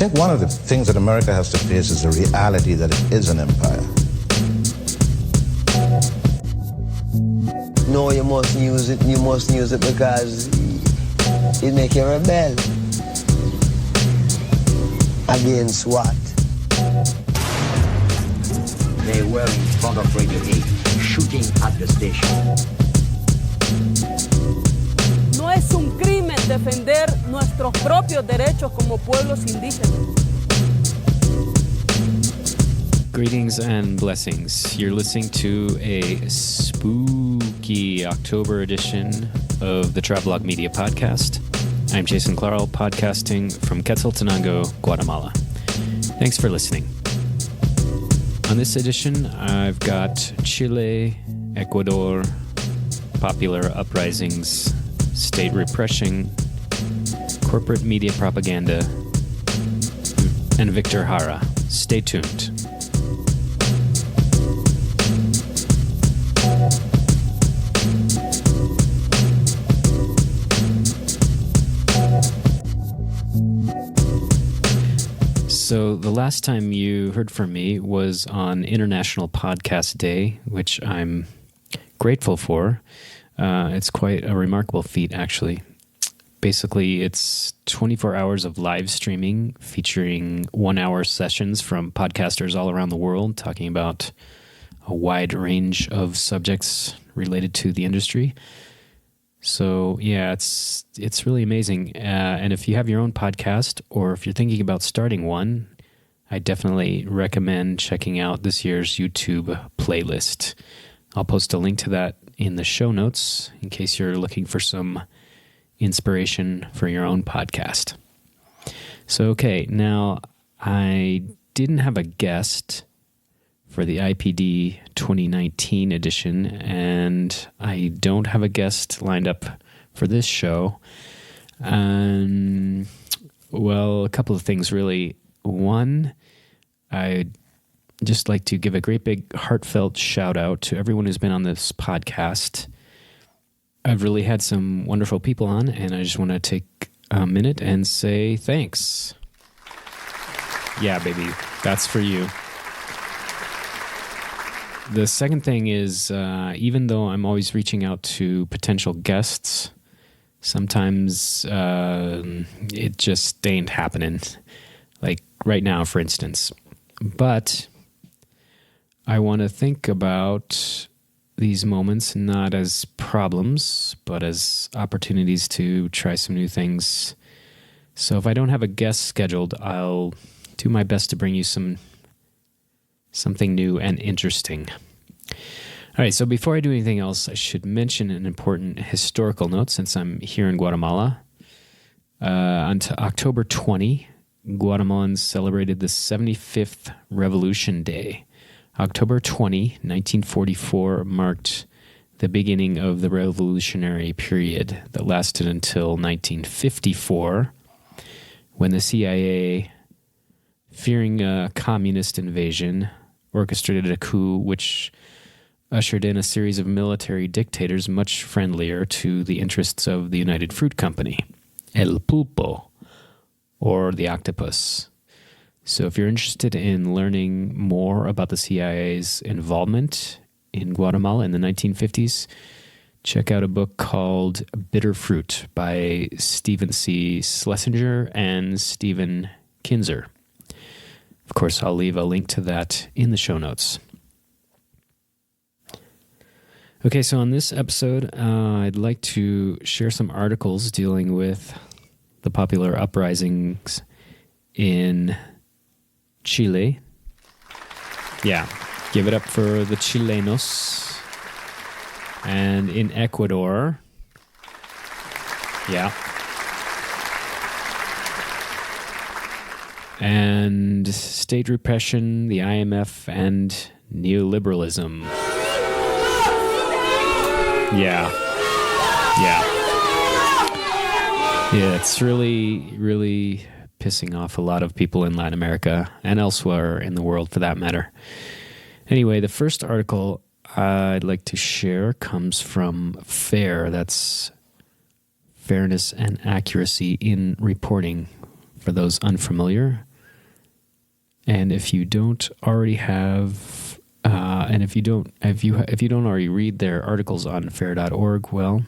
think one of the things that America has to face is the reality that it is an empire. No, you must use it. You must use it because it make you rebel. Against what? They were in front of Radio 8, shooting at the station. No es un crimen defender nuestros propios derechos como pueblos indígenas. Greetings and blessings. You're listening to a spooky October edition of the Travelogue Media Podcast. I'm Jason Claral, podcasting from Quetzaltenango, Guatemala. Thanks for listening. On this edition, I've got Chile, Ecuador, popular uprisings, state repression, corporate media propaganda, and Víctor Jara. Stay tuned. So the last time you heard from me was on International Podcast Day, which I'm grateful for. It's quite a remarkable feat, actually. Basically, it's 24 hours of live streaming featuring 1-hour sessions from podcasters all around the world talking about a wide range of subjects related to the industry. So yeah, it's really amazing. And if you have your own podcast or if you're thinking about starting one, I definitely recommend checking out this year's YouTube playlist. I'll post a link to that in the show notes in case you're looking for some inspiration for your own podcast. So, okay, now I didn't have a guest for the IPD 2019 edition, and I don't have a guest lined up for this show. Well, a couple of things, really. One, I'd just like to give a great big heartfelt shout out to everyone who's been on this podcast. I've really had some wonderful people on, and I just want to take a minute and say thanks. Yeah, baby, that's for you. The second thing is, even though I'm always reaching out to potential guests, sometimes it just ain't happening. Like right now, for instance. But I want to think about these moments not as problems, but as opportunities to try some new things. So if I don't have a guest scheduled, I'll do my best to bring you something new and interesting. All right, so before I do anything else, I should mention an important historical note since I'm here in Guatemala. On October 20, Guatemalans celebrated the 75th Revolution Day. October 20, 1944 marked the beginning of the revolutionary period that lasted until 1954, when the CIA, fearing a communist invasion, orchestrated a coup which ushered in a series of military dictators much friendlier to the interests of the United Fruit Company, El Pulpo, or the octopus. So if you're interested in learning more about the CIA's involvement in Guatemala in the 1950s, check out a book called Bitter Fruit by Stephen C. Schlesinger and Stephen Kinzer. Of course, I'll leave a link to that in the show notes. Okay, so on this episode, I'd like to share some articles dealing with the popular uprisings in Chile. Yeah, give it up for the Chilenos. And in Ecuador. Yeah. And state repression, the IMF, and neoliberalism. Yeah. Yeah, it's really pissing off a lot of people in Latin America and elsewhere in the world for that matter. Anyway, the first article I'd like to share comes from FAIR. That's Fairness and Accuracy in Reporting. For those unfamiliar, And if you don't already have, and if you don't already read their articles on fair.org, well,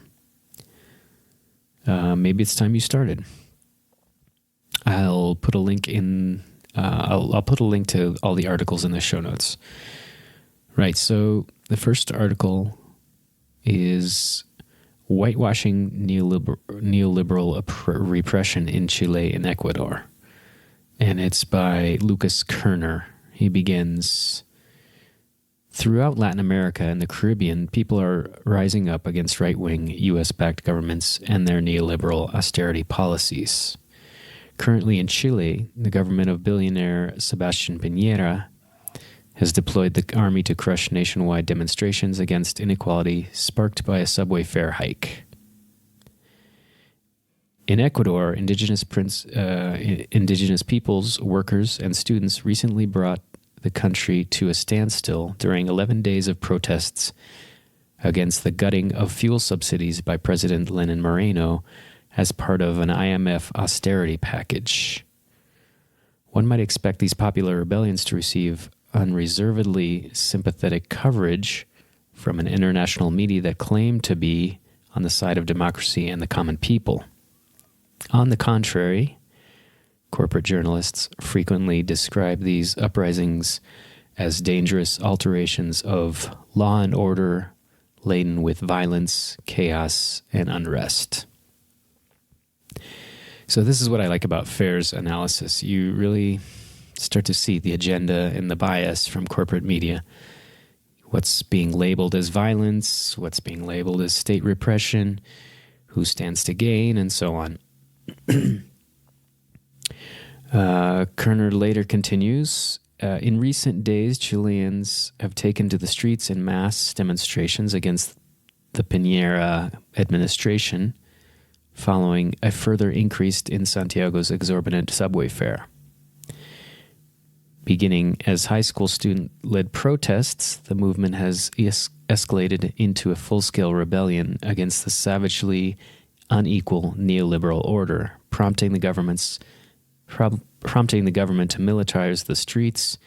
maybe it's time you started. I'll put a link in. I'll put a link to all the articles in the show notes. Right. So the first article is Whitewashing Neoliberal Repression in Chile and Ecuador. And it's by Lucas Kerner. He begins, throughout Latin America and the Caribbean, people are rising up against right-wing U.S.-backed governments and their neoliberal austerity policies. Currently in Chile, the government of billionaire Sebastián Piñera has deployed the army to crush nationwide demonstrations against inequality sparked by a subway fare hike. In Ecuador, indigenous peoples, workers, and students recently brought the country to a standstill during 11 days of protests against the gutting of fuel subsidies by President Lenin Moreno as part of an IMF austerity package. One might expect these popular rebellions to receive unreservedly sympathetic coverage from an international media that claimed to be on the side of democracy and the common people. On the contrary, corporate journalists frequently describe these uprisings as dangerous alterations of law and order laden with violence, chaos, and unrest. So this is what I like about FAIR's analysis. You really start to see the agenda and the bias from corporate media. What's being labeled as violence, what's being labeled as state repression, who stands to gain, and so on. Kerner later continues, in recent days, Chileans have taken to the streets in mass demonstrations against the Piñera administration, following a further increase in Santiago's exorbitant subway fare. Beginning as high school student-led protests, the movement has escalated into a full-scale rebellion against the savagely unequal neoliberal order, prompting the government to militarize the streets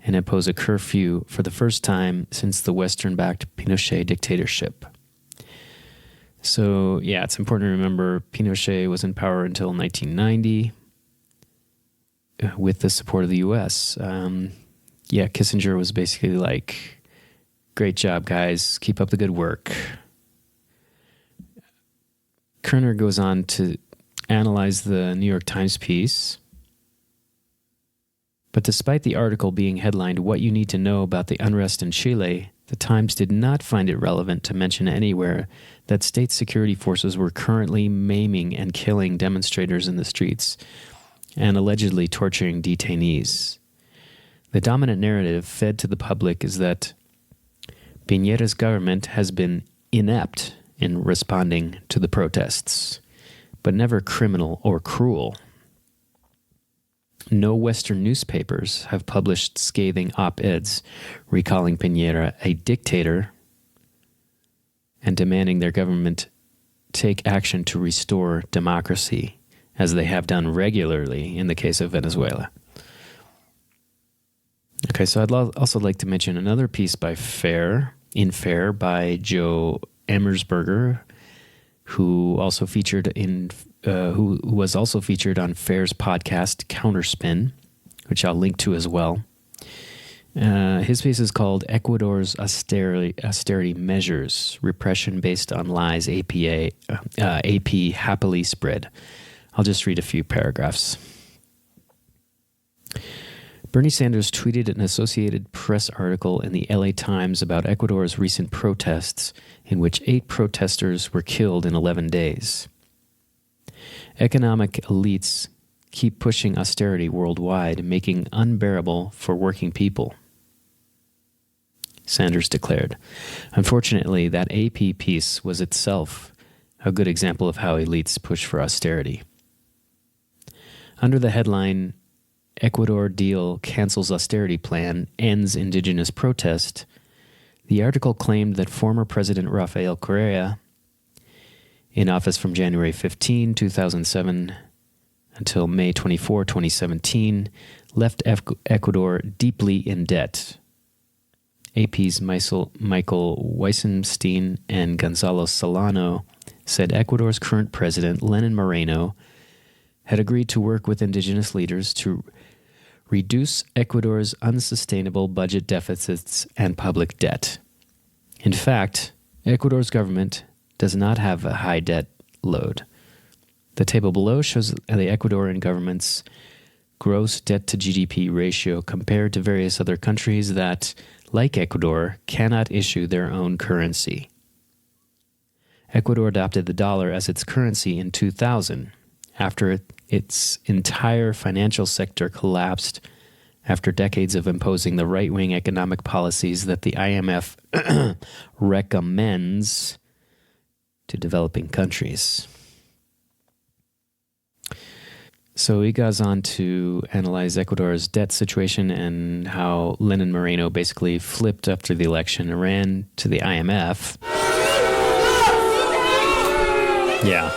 and impose a curfew for the first time since the Western-backed Pinochet dictatorship. So, yeah, it's important to remember Pinochet was in power until 1990 with the support of the U.S. Kissinger was basically like, great job, guys. Keep up the good work. Kerner goes on to analyze the New York Times piece. But despite the article being headlined, "What You Need to Know About the Unrest in Chile," the Times did not find it relevant to mention anywhere that state security forces were currently maiming and killing demonstrators in the streets and allegedly torturing detainees. The dominant narrative fed to the public is that Piñera's government has been inept in responding to the protests, but never criminal or cruel. No Western newspapers have published scathing op-eds recalling Piñera a dictator and demanding their government take action to restore democracy, as they have done regularly in the case of Venezuela. Okay, so I'd also like to mention another piece by FAIR by Joe Emersberger, who was also featured on FAIR's podcast Counterspin, which I'll link to as well. His piece is called "Ecuador's Austerity Measures: Repression Based on Lies AP Happily Spread." I'll just read a few paragraphs. Bernie Sanders tweeted an Associated Press article in the LA Times about Ecuador's recent protests, in which 8 protesters were killed in 11 days. Economic elites keep pushing austerity worldwide, making unbearable for working people, Sanders declared. Unfortunately, that AP piece was itself a good example of how elites push for austerity. Under the headline, "Ecuador Deal Cancels Austerity Plan, Ends Indigenous Protest," the article claimed that former President Rafael Correa, in office from January 15, 2007 until May 24, 2017, left Ecuador deeply in debt. AP's Michael Weisenstein and Gonzalo Solano said Ecuador's current president, Lenin Moreno, had agreed to work with indigenous leaders to reduce Ecuador's unsustainable budget deficits and public debt. In fact, Ecuador's government does not have a high debt load. The table below shows the Ecuadorian government's gross debt to GDP ratio compared to various other countries that, like Ecuador, cannot issue their own currency. Ecuador adopted the dollar as its currency in 2000, after its entire financial sector collapsed after decades of imposing the right-wing economic policies that the IMF recommends to developing countries. So he goes on to analyze Ecuador's debt situation and how Lenin Moreno basically flipped after the election and ran to the IMF. Yeah.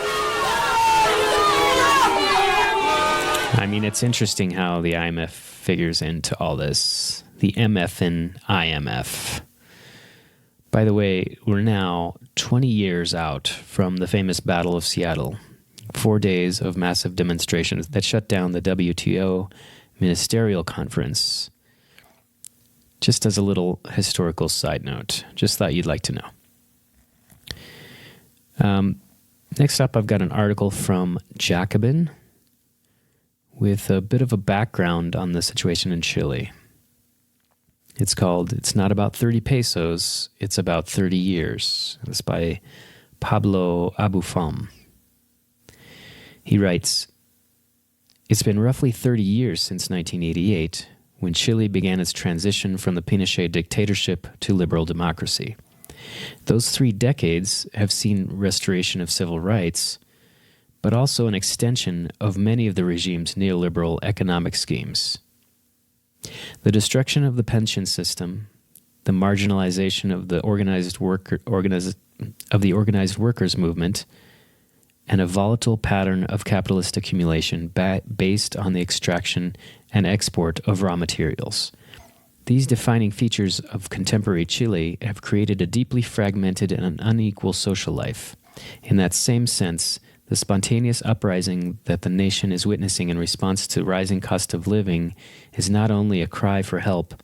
I mean, it's interesting how the IMF figures into all this. The MF and IMF. By the way, we're now 20 years out from the famous Battle of Seattle. 4 days of massive demonstrations that shut down the WTO ministerial conference. Just as a little historical side note. Just thought you'd like to know. Next up, I've got an article from Jacobin with a bit of a background on the situation in Chile. It's called It's Not About 30 Pesos, It's About 30 Years. It's by Pablo Abufam. He writes, it's been roughly 30 years since 1988, when Chile began its transition from the Pinochet dictatorship to liberal democracy. Those 3 decades have seen restoration of civil rights, but also an extension of many of the regime's neoliberal economic schemes. The destruction of the pension system, the marginalization of the organized workers movement, and a volatile pattern of capitalist accumulation based on the extraction and export of raw materials. These defining features of contemporary Chile have created a deeply fragmented and unequal social life. In that same sense, the spontaneous uprising that the nation is witnessing in response to rising cost of living is not only a cry for help,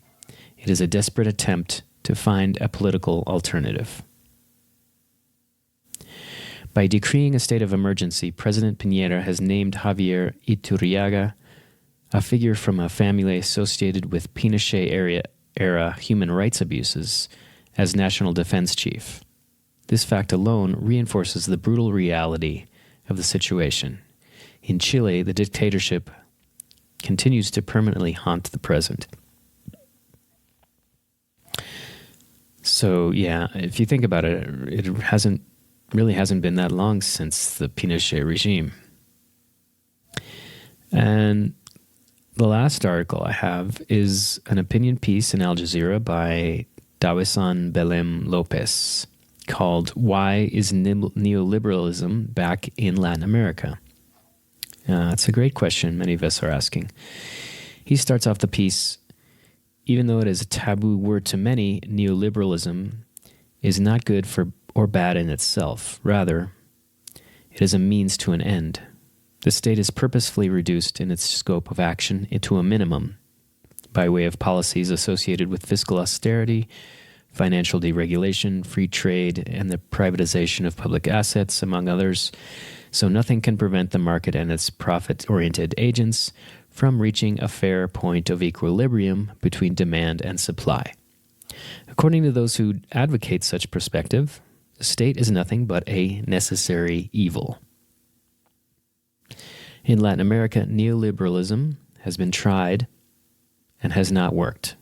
it is a desperate attempt to find a political alternative. By decreeing a state of emergency, President Piñera has named Javier Iturriaga, a figure from a family associated with Pinochet-era human rights abuses, as National Defense Chief. This fact alone reinforces the brutal reality of the situation. In Chile, the dictatorship continues to permanently haunt the present. So, yeah, if you think about it, it really hasn't been that long since the Pinochet regime. And the last article I have is an opinion piece in Al Jazeera by Dawesan Belém Lopez called Why is Neoliberalism Back in Latin America? It's a great question many of us are asking. He starts off the piece, even though it is a taboo word to many, neoliberalism is not good for or bad in itself. Rather, it is a means to an end. The state is purposefully reduced in its scope of action into a minimum by way of policies associated with fiscal austerity, financial deregulation, free trade, and the privatization of public assets, among others, so nothing can prevent the market and its profit-oriented agents from reaching a fair point of equilibrium between demand and supply. According to those who advocate such perspective, the state is nothing but a necessary evil. In Latin America, neoliberalism has been tried and has not worked.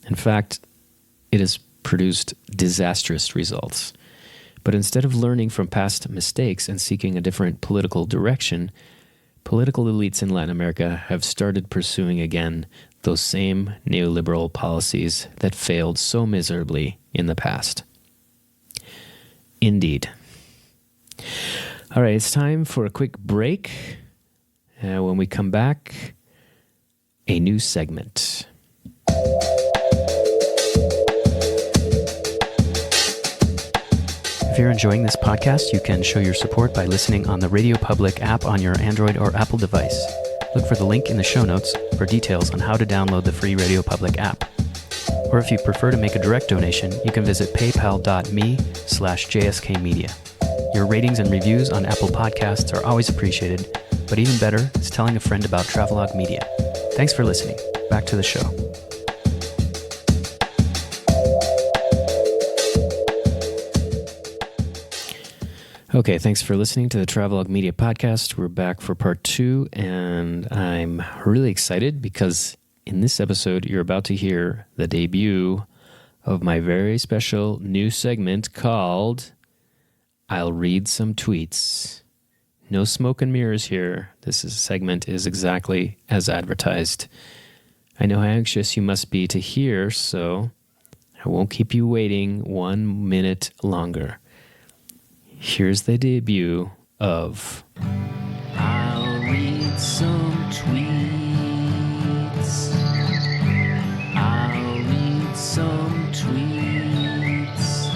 In fact, it has produced disastrous results. But instead of learning from past mistakes and seeking a different political direction, political elites in Latin America have started pursuing again those same neoliberal policies that failed so miserably in the past. Indeed. All right, it's time for a quick break. When we come back, a new segment. If you're enjoying this podcast, you can show your support by listening on the Radio Public app on your Android or Apple device. Look for the link in the show notes for details on how to download the free Radio Public app. Or if you prefer to make a direct donation, you can visit paypal.me/JSKmedia. Your ratings and reviews on Apple Podcasts are always appreciated, but even better is telling a friend about Travelogue Media. Thanks for listening. Back to the show. Okay, thanks for listening to the Travelogue Media Podcast. We're back for part 2, and I'm really excited because in this episode, you're about to hear the debut of my very special new segment called I'll Read Some Tweets. No smoke and mirrors here. Segment is exactly as advertised. I know how anxious you must be to hear, so I won't keep you waiting 1 minute longer. Here's the debut of I'll Read Some Tweets. I'll read some tweets.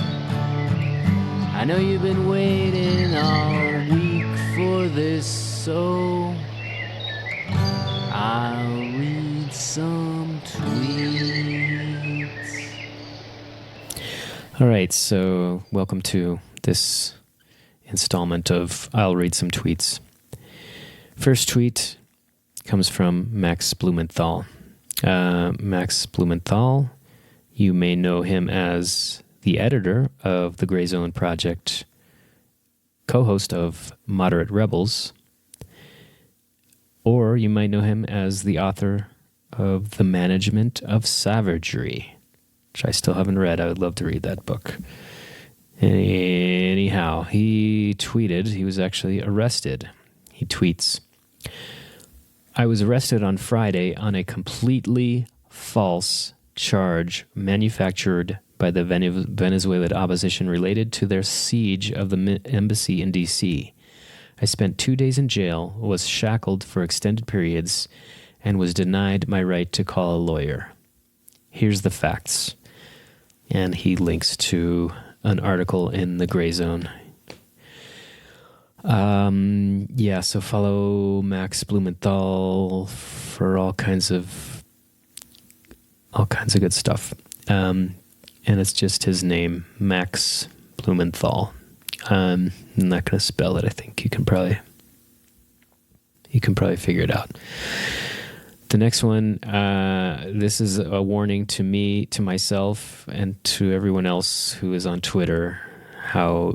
I know you've been waiting all week for this, so I'll read some tweets. All right, so welcome to this installment of I'll Read Some Tweets. First tweet comes from Max Blumenthal. Max Blumenthal, you may know him as the editor of the Gray Zone Project, co-host of Moderate Rebels, or you might know him as the author of The Management of Savagery, which I still haven't read. I would love to read that book. Anyhow, he tweeted, he was actually arrested. He tweets, I was arrested on Friday on a completely false charge manufactured by the Venezuelan opposition related to their siege of the embassy in D.C. I spent 2 days in jail, was shackled for extended periods, and was denied my right to call a lawyer. Here's the facts. And he links to an article in the Gray Zone. So follow Max Blumenthal for all kinds of good stuff. And it's just his name, Max Blumenthal. I'm not going to spell it. I think you can probably figure it out. The next one, this is a warning to me, to myself, and to everyone else who is on Twitter, how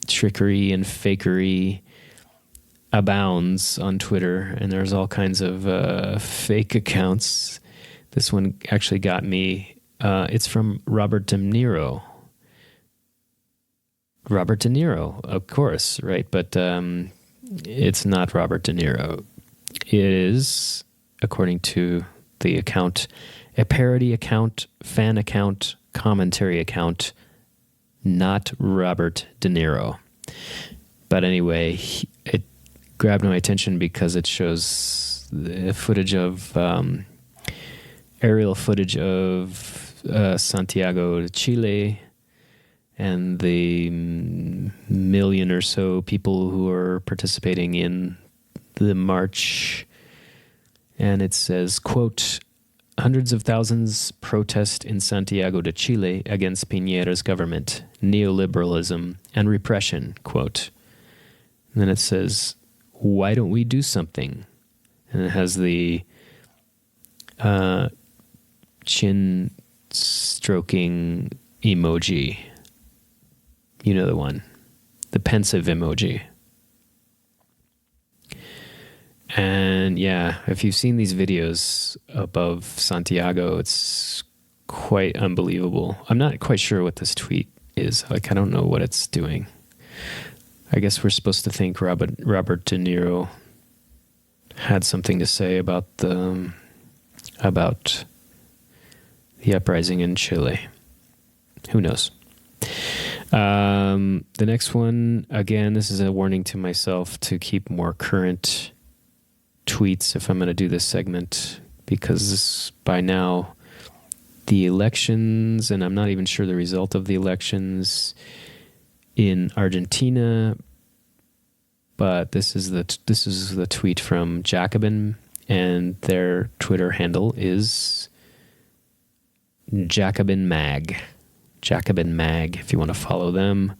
trickery and fakery abounds on Twitter, and there's all kinds of fake accounts. This one actually got me. It's from Robert De Niro. Robert De Niro, of course, right? But it's not Robert De Niro. It is, according to the account, a parody account, fan account, commentary account, not Robert De Niro. But anyway, it grabbed my attention because it shows the footage of aerial footage of Santiago de Chile and the million or so people who are participating in the march. And it says, quote, hundreds of thousands protest in Santiago de Chile against Piñera's government, neoliberalism, and repression, quote. And then it says, why don't we do something? And it has the chin stroking emoji. You know the one. The pensive emoji. And yeah, if you've seen these videos above Santiago, it's quite unbelievable. I'm not quite sure what this tweet is. I don't know what it's doing. I guess we're supposed to think Robert De Niro had something to say about the uprising in Chile. Who knows? The next one, again, this is a warning to myself to keep more current tweets if I'm going to do this segment, because by now the elections, and I'm not even sure the result of the elections in Argentina, but this is the tweet from Jacobin, and their Twitter handle is Jacobin Mag. Jacobin Mag, if you want to follow them.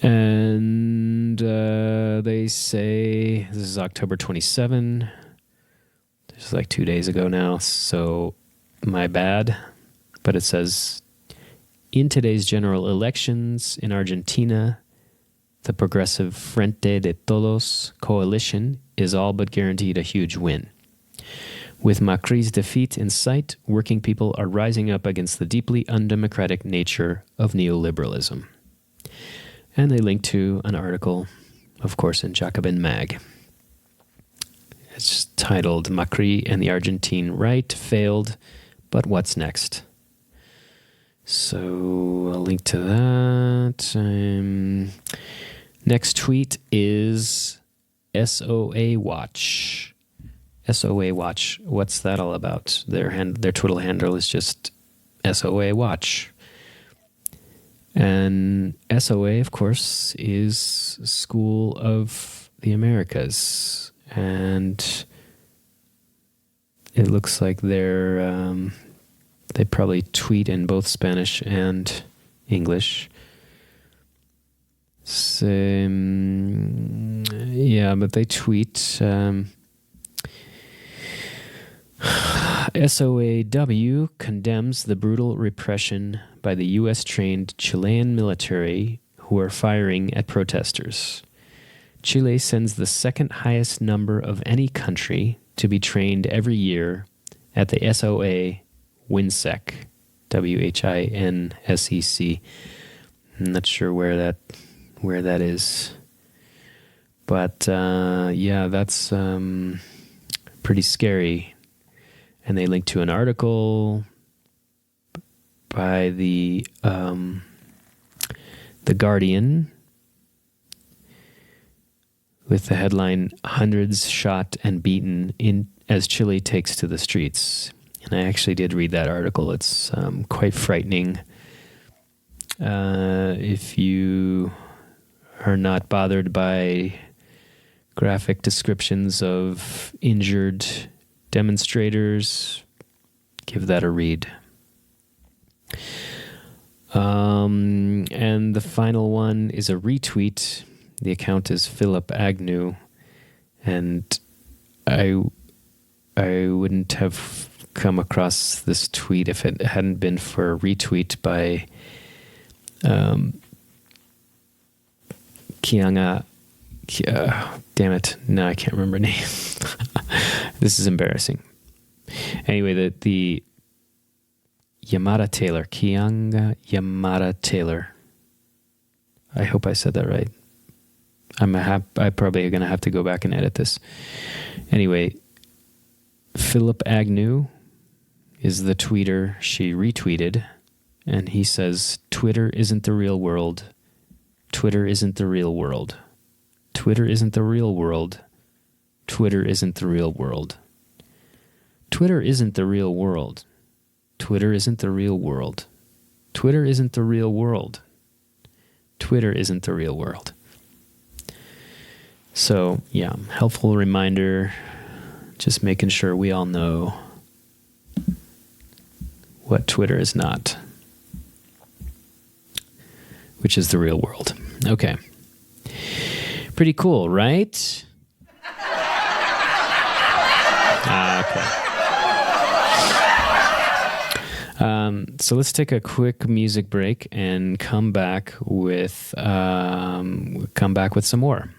And they say, this is October 27. This is like 2 days ago now, so my bad. But it says, in today's general elections in Argentina, the progressive Frente de Todos coalition is all but guaranteed a huge win. With Macri's defeat in sight, working people are rising up against the deeply undemocratic nature of neoliberalism. And they link to an article, of course, in Jacobin Mag. It's titled, Macri and the Argentine Right Failed, but What's Next? So I'll link to that. Next tweet is SOA Watch. SOA Watch. What's that all about? Their Twitter handle is just SOA Watch. And SOA, of course, is School of the Americas. And it looks like they probably tweet in both Spanish and English. So, yeah, but they tweet SOAW condemns the brutal repression by the U.S.-trained Chilean military who are firing at protesters. Chile sends the second highest number of any country to be trained every year at the SOA WINSEC, WHINSEC. I'm not sure where that is. But, yeah, that's pretty scary. And they link to an article by the Guardian with the headline, Hundreds Shot and Beaten as Chile Takes to the Streets. And I actually did read that article. It's quite frightening. If you are not bothered by graphic descriptions of injured demonstrators, give that a read. And the final one is a retweet. The account is Philip Agnew, and I wouldn't have come across this tweet if it hadn't been for a retweet by Kianga. Damn it! No, I can't remember her name. This is embarrassing. Anyway, the Yamada Taylor, Kianga Yamada Taylor. I hope I said that right. I'm probably going to have to go back and edit this. Anyway, Philip Agnew is the tweeter she retweeted, and he says, Twitter isn't the real world. Twitter isn't the real world. Twitter isn't the real world. Twitter isn't the real world. Twitter isn't the real world. Twitter isn't the real world. Twitter isn't the real world. Twitter isn't the real world. So, yeah, helpful reminder, just making sure we all know what Twitter is not, which is the real world. Okay. Pretty cool, right? Okay. So let's take a quick music break and come back with some more.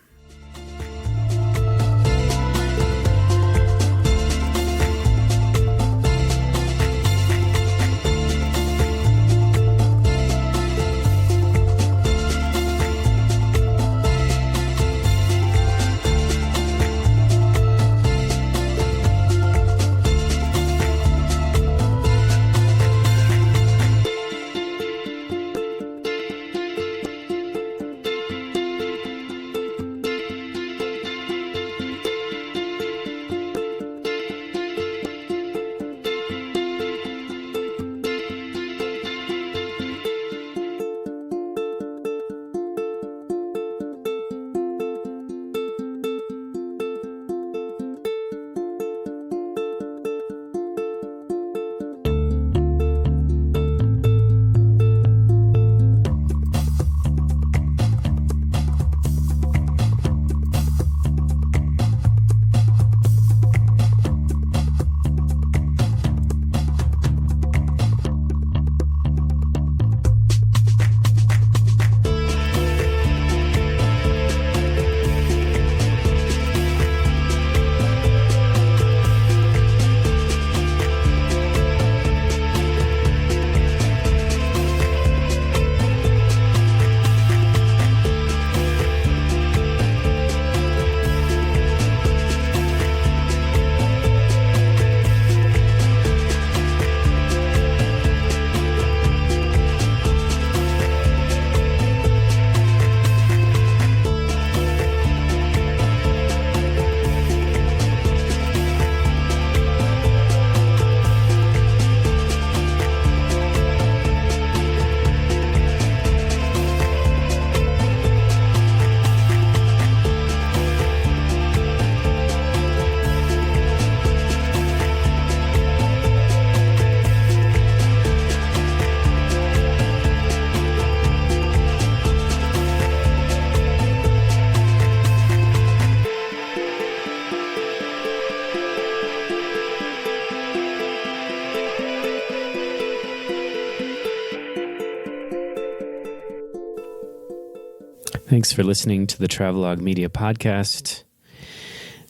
Thanks for listening to the Travelogue Media Podcast.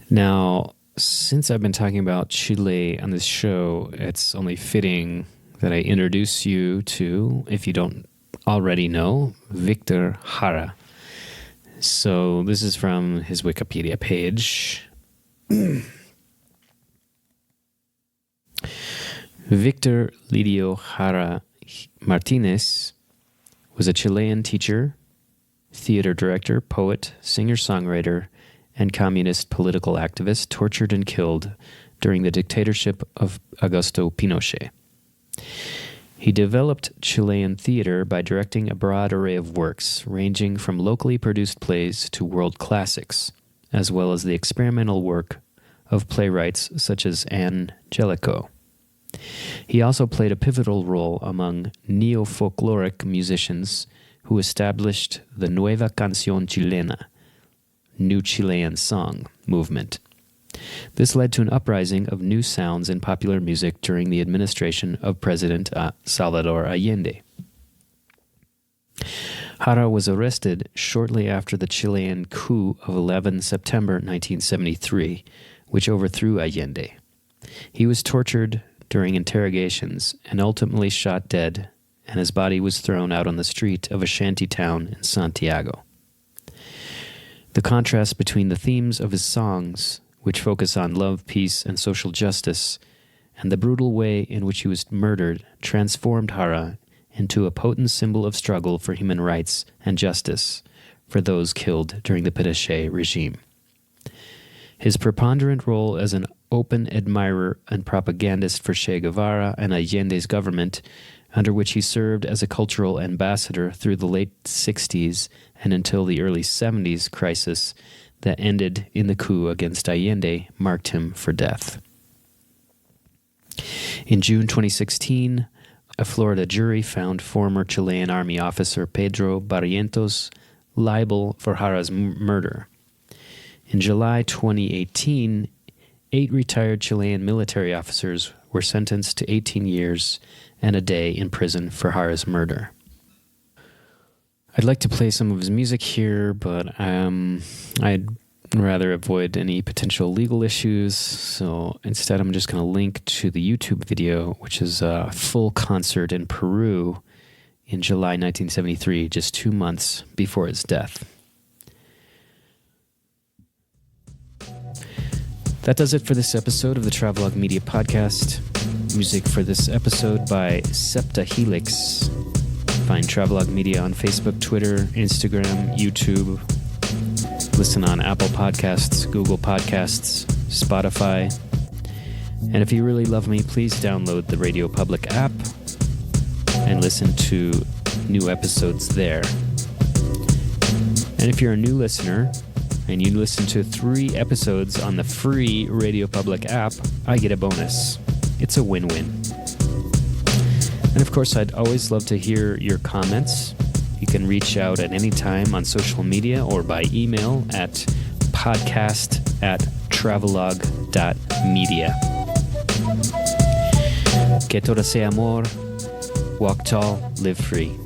Now, since I've been talking about Chile on this show, it's only fitting that I introduce you to, if you don't already know, Víctor Jara. So this is from his Wikipedia page. Víctor Lidio Jara Martinez was a Chilean teacher, theater director, poet, singer-songwriter, and communist political activist tortured and killed during the dictatorship of Augusto Pinochet. He developed Chilean theater by directing a broad array of works, ranging from locally produced plays to world classics, as well as the experimental work of playwrights such as Anne Jellicoe. He also played a pivotal role among neo-folkloric musicians who established the Nueva Canción Chilena, New Chilean Song movement. This led to an uprising of new sounds in popular music during the administration of President Salvador Allende. Jara was arrested shortly after the Chilean coup of 11 September 1973, which overthrew Allende. He was tortured during interrogations and ultimately shot dead, and his body was thrown out on the street of a shanty town in Santiago. The contrast between the themes of his songs, which focus on love, peace, and social justice, and the brutal way in which he was murdered, transformed Jara into a potent symbol of struggle for human rights and justice for those killed during the Pinochet regime. His preponderant role as an open admirer and propagandist for Che Guevara and Allende's government, under which he served as a cultural ambassador through the late 60s and until the early 70s crisis that ended in the coup against Allende, marked him for death. In June 2016, a Florida jury found former Chilean Army officer Pedro Barrientos liable for Jara's murder. In July 2018, 8 retired Chilean military officers were sentenced to 18 years and a day in prison for Jara's murder. I'd like to play some of his music here, but I'd rather avoid any potential legal issues, so instead I'm just going to link to the YouTube video, which is a full concert in Peru in July 1973, just 2 months before his death. That does it for this episode of the Travelogue Media Podcast. Music for this episode by Septa Helix. Find Travelogue Media on Facebook, Twitter, Instagram, YouTube. Listen on Apple Podcasts, Google Podcasts, Spotify. And if you really love me, please download the Radio Public app and listen to new episodes there. And if you're a new listener and you listen to 3 episodes on the free Radio Public app, I get a bonus. It's a win-win. And of course, I'd always love to hear your comments. You can reach out at any time on social media or by email at podcast@travelogue.media. Que todo sea amor, walk tall, live free.